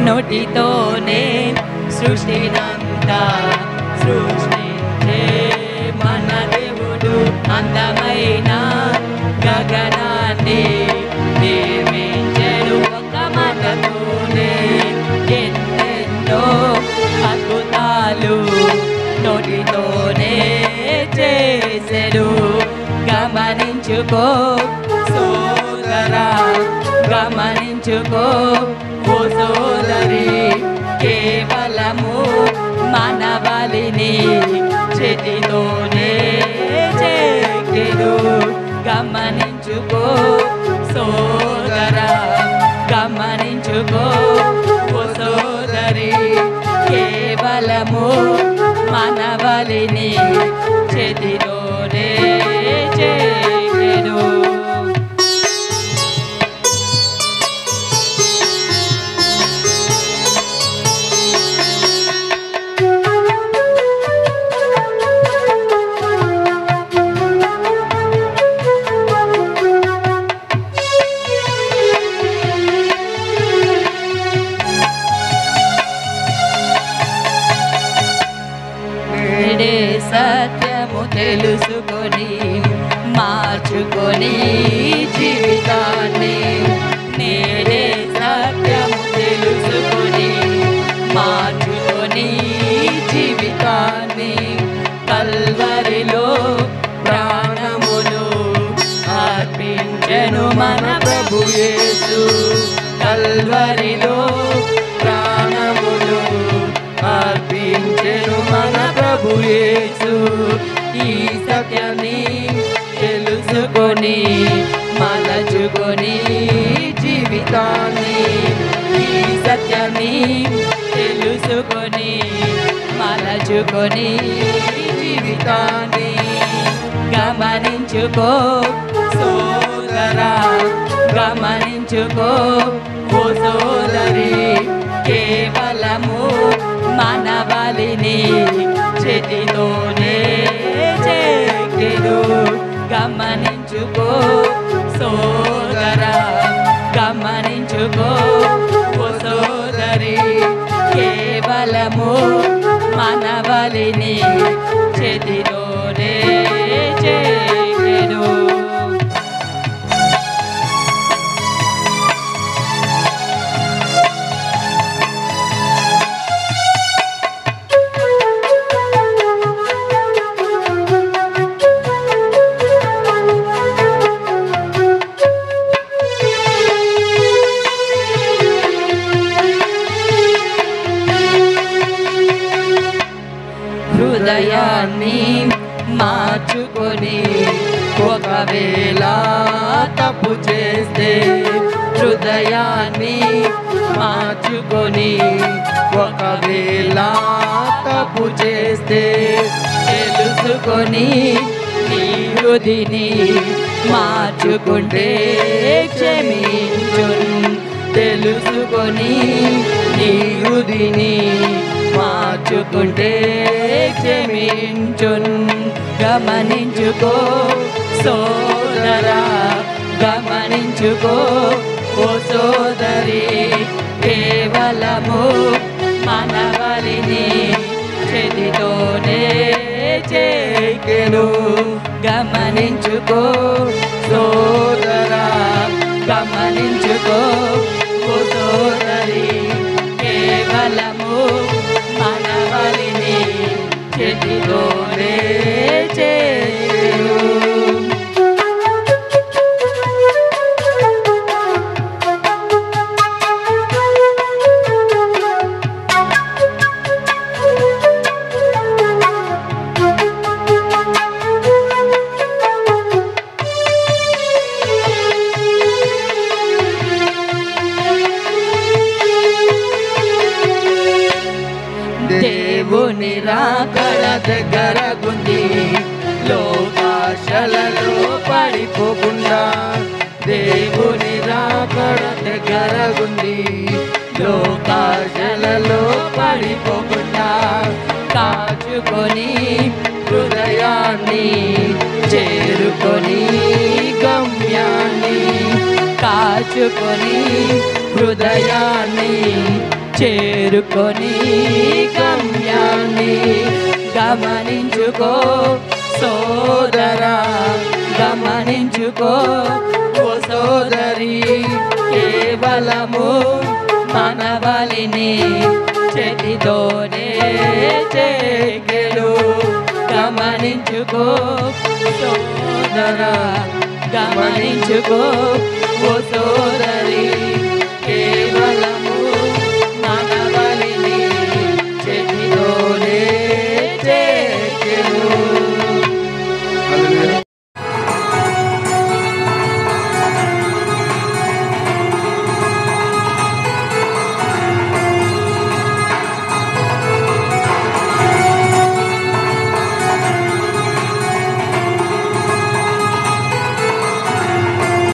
నోటితోనే సృష్టినంతా సృష్టించే మన దేవుడు అందమైన గగనాన్ని నిర్మించెను ఒక మాటతోనే ఎన్నెన్నో అద్భుతాలు నోటితోనే చేసెను గమనించుకో సోదరా గమనించుకో ఓ సోదరి కేవలము మానవాళిని చేతితోనే చెక్కెను గమనించుకో సోదరా గమనించుకో ఓ సోదరి కేవలము మానవాళిని చేతితోనే చెక్కెను సత్యము తెలుసుకొని మార్చుకొని జీవితాన్ని నేడే సత్యము తెలుసుకొని మార్చుకొని జీవితాన్ని కల్వరిలో ప్రాణమును అర్పించెను మన ప్రభు యేసు కల్వరిలో ప్రాణమును అర్పించెను మన ప్రభు యేసు ఈ సత్యాన్ని తెలుసుకొని మలచుకొని జీవితాన్ని ఈ సత్యాన్ని తెలుసుకొని మలచుకొని జీవితాన్ని గమనించుకో సోదరా గమనించుకో ఓ సోదరి కేవలము మానవాళిని చేతితోనే చెక్కెను గమనించుకో సోదరా గమనించుకో ఓ సోదరి కేవలము మానవాళిని చేతితోనే చెక్కెను హృదయాన్ని మార్చుకొని ఒకవేళ తప్పు చేస్తే హృదయాన్ని మార్చుకొని ఒకవేళ తప్పు చేస్తే తెలుసుకొని నీ హృదిని మార్చుకుంటే క్షమించున్ తెలుసుకొని నీ హృదిని మార్చుకుంటే క్షమించున్ గమనించుకో సోదరా గమనించుకో ఓ సోదరి కేవలము మానవాళిని చేతితోనే చెక్కెను గమనించుకో సోదరా గమనించుకో ఓ సోదరి కేవలము మానవాళిని చేతితోనే చెక్కెను దేవుని రాకడ దగ్గరగుంది లోకాశలలో పడిపోకుండా దేవుని రాకడ దగ్గరగుంది లోకాశలలో పడిపోకుండా కాచుకొని హృదయాన్ని చేరుకొని గమ్యాన్ని కాచుకొని హృదయాన్ని చేరుకొని గమ్యాన్ని గమనించుకో సోదరా, గమనించుకో ఓ సోదరి. కేవలము మనవలిని చేతితోనే చేకెలు. గమనించుకో సోదరా, గమనించుకో ఓ సోదరి.